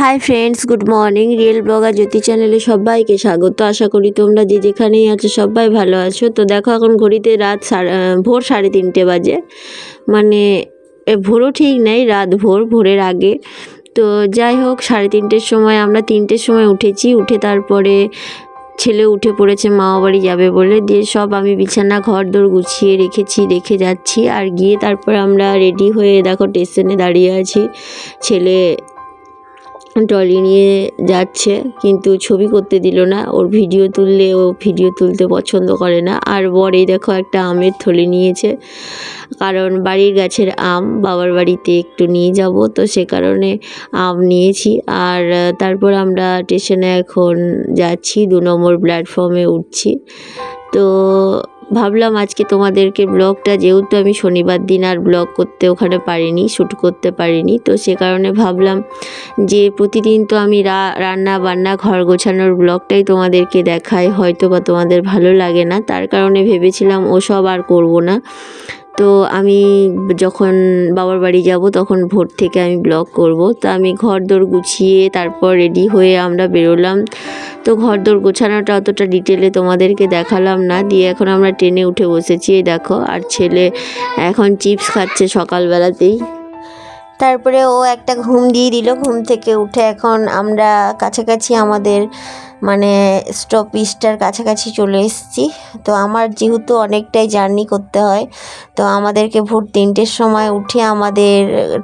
High friends, good morning. Real blogger Jyoti চ্যানেলে সবাইকে স্বাগত। আশা করি তোমরা যে যেখানেই আছো সবাই ভালো আছো। তো দেখো এখন ঘড়িতে ভোর 3:30 বাজে, মানে ভোরও ঠিক নেই, রাত ভোরের আগে। তো যাই হোক, 3:30-র সময় আমরা 3টের সময় উঠেছি। উঠে তারপরে ছেলে উঠে পড়েছে মামা বাড়ি যাবে বলে, দিয়ে সব আমি বিছানা ঘর দোর গুছিয়ে রেখে যাচ্ছি। আর গিয়ে তারপর আমরা রেডি হয়ে দেখো স্টেশনে দাঁড়িয়ে আছি। ছেলে ট্রলি নিয়ে যাচ্ছে, কিন্তু ছবি করতে দিল না। ও ভিডিও তুলতে পছন্দ করে না। আর বর এই দেখো একটা আমের থলি নিয়েছে, কারণ বাড়ির গাছের আম বাবার বাড়িতে একটু নিয়ে যাব, তো সে কারণে আম নিয়েছি। আর তারপর আমরা স্টেশনে এখন যাচ্ছি, 2 নম্বর প্ল্যাটফর্মে উঠছি। তো ভাবলাম আজকে তোমাদেরকে ব্লগটা, যেহেতু আমি শনিবার দিন আর ব্লগ করতে ওখানে পারিনি, শ্যুট করতে পারিনি, তো সে কারণে ভাবলাম যে প্রতিদিন তো আমি রান্না বান্না ঘর গোছানোর ব্লগটাই তোমাদেরকে দেখাই, হয়তো বা তোমাদের ভালো লাগে না, তার কারণে ভেবেছিলাম ওসব আর করব না। তো আমি যখন বাবার বাড়ি যাব তখন ভোর থেকে আমি ব্লগ করব। তো আমি ঘর দোর গুছিয়ে তারপর রেডি হয়ে আমরা বেরোলাম। তো ঘর দোর গোছানোটা অতটা ডিটেলে তোমাদেরকে দেখালাম না। দিয়ে এখন আমরা ট্রেনে উঠে বসেছি, এই দেখো। আর ছেলে এখন চিপস খাচ্ছে সকালবেলাতেই। তারপরে ও একটা ঘুম দিয়ে দিল। ঘুম থেকে উঠে এখন আমরা কাছাকাছি আমাদের মানে স্টপেজটার কাছাকাছি চলে এসেছি। তো আমার যেহেতু অনেকটাই জার্নি করতে হয়, তো আমাদেরকে ভোর 3টের সময় উঠে আমাদের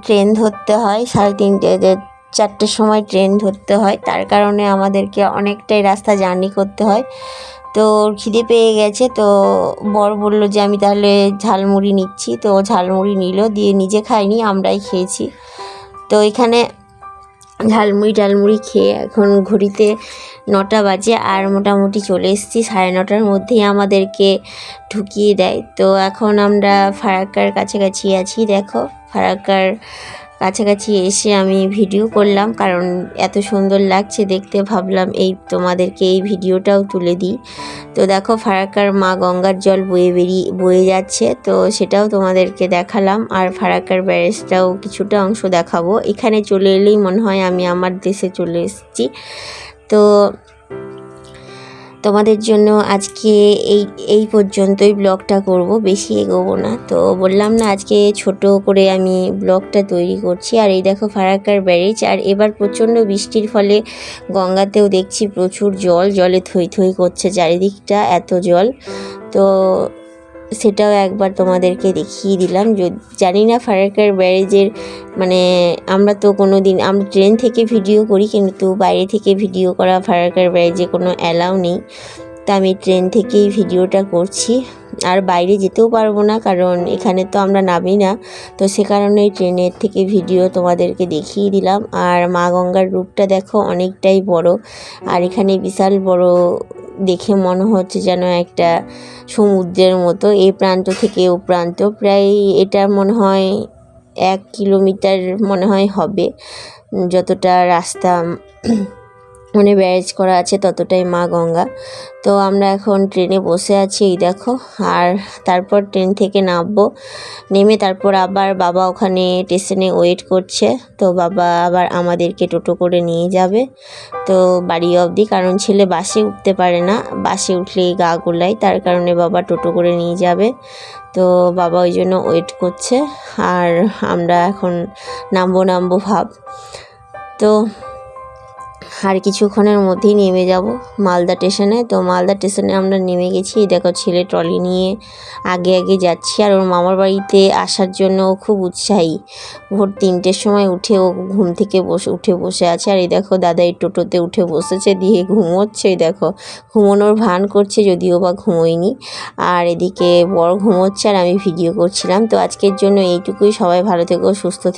ট্রেন ধরতে হয়। 4:30 সময় ট্রেন ধরতে হয়, তার কারণে আমাদেরকে অনেকটাই রাস্তা জার্নি করতে হয়। তো খিদে পেয়ে গেছে, তো বর বলল যে আমি তাহলে ঝালমুড়ি নিচ্ছি। তো ঝালমুড়ি নিল, দিয়ে নিজে খাইনি, আমরাই খেয়েছি। তো এখানে ঝালমুড়ি খেয়ে এখন ঘড়িতে 9টা বাজে, আর মোটামুটি চলে এসেছি। 9:30-র মধ্যেই আমাদেরকে ঢুকিয়ে দেয়। তো এখন আমরা ফারাক্কার কাছাকাছি আছি। দেখো, ফারাক্কার কাছাকাছি এসে আমি ভিডিও করলাম, কারণ এত সুন্দর লাগছে দেখতে, ভাবলাম তোমাদেরকে এই ভিডিওটাও তুলে দিই। তো দেখো, ফারাক্কার মা গঙ্গার জল বয়ে যাচ্ছে, তো সেটাও তোমাদেরকে দেখালাম। আর ফারাক্কার ব্যারেজটাও কিছুটা অংশ দেখাবো। এখানে চলে এলেই মনে হয় আমি আমার দেশে চলে এসেছি। তো তোমাদের জন্য আজকে এই পর্যন্তই ব্লগটা করব, বেশি এগোবো না। তো বললাম না, আজকে ছোট করে আমি ব্লগটা তৈরি করছি। আর এই দেখো ফারাক্কার ব্যারেজ। আর এবার প্রচণ্ড বৃষ্টির ফলে গঙ্গাতেও দেখছি প্রচুর জলে থই থই করছে চারিদিকটা, এত জল। তো সেটাও একবার তোমাদেরকে দেখিয়ে দিলাম। জানি না ফারাক্কার ব্যারেজের মানে আমরা ট্রেন থেকে ভিডিও করি, কিন্তু বাইরে থেকে ভিডিও করা ফারাক্কার ব্যারেজে কোনো অ্যালাউ নেই। তো আমি ট্রেন থেকেই ভিডিওটা করছি। আর বাইরে যেতেও পারবো না, কারণ এখানে তো আমরা নামি না, তো সে কারণেই ট্রেনের থেকে ভিডিও তোমাদেরকে দেখিয়ে দিলাম। আর মা গঙ্গার রূপটা দেখো, অনেকটাই বড়। আর এখানে বিশাল বড়, দেখে মনে হচ্ছে যেন একটা সমুদ্রের মতো, এই প্রান্ত থেকে ও প্রান্ত প্রায় এটা মনে হয় 1 কিলোমিটার মনে হয় হবে, যতটা রাস্তা মানে ব্যারেজ করা আছে ততটাই মা গঙ্গা। তো আমরা এখন ট্রেনে বসে আছি, এই দেখো। আর তারপর ট্রেন থেকে নেমে তারপর আবার বাবা ওখানে স্টেশনে ওয়েট করছে। তো বাবা আবার আমাদেরকে টোটো করে নিয়ে যাবে তো বাড়ি অবধি, কারণ ছেলে বাসে উঠতে পারে না, বাসে উঠলেই গা গোলায়, তার কারণে বাবা টোটো করে নিয়ে যাবে। তো বাবা ওই জন্য ওয়েট করছে। আর আমরা এখন নামবো ভাব। তো আর কিছুক্ষণের মধ্যেই নেমে যাব মালদা স্টেশনে। তো মালদা স্টেশনে আমরা নেমে গেছি। দেখো, ছেলে ট্রলি নিয়ে আগে যাচ্ছি। আর ওর মামার বাড়িতে আসার জন্য ও খুব উৎসাহী। ভোর 3টের সময় উঠে ও ঘুম থেকে উঠে বসে আছে। আর এই দেখো, দাদা এই টোটোতে উঠে বসেছে, দিয়ে ঘুমোচ্ছে। এই দেখো, ঘুমোনোর ভান করছে, যদিও বা ঘুমোয়নি। আর এদিকে বড় ঘুমোচ্ছে, আর আমি ভিডিও করছিলাম। তো আজকের জন্য এইটুকুই। সবাই ভালো থেকো, সুস্থ থেকো।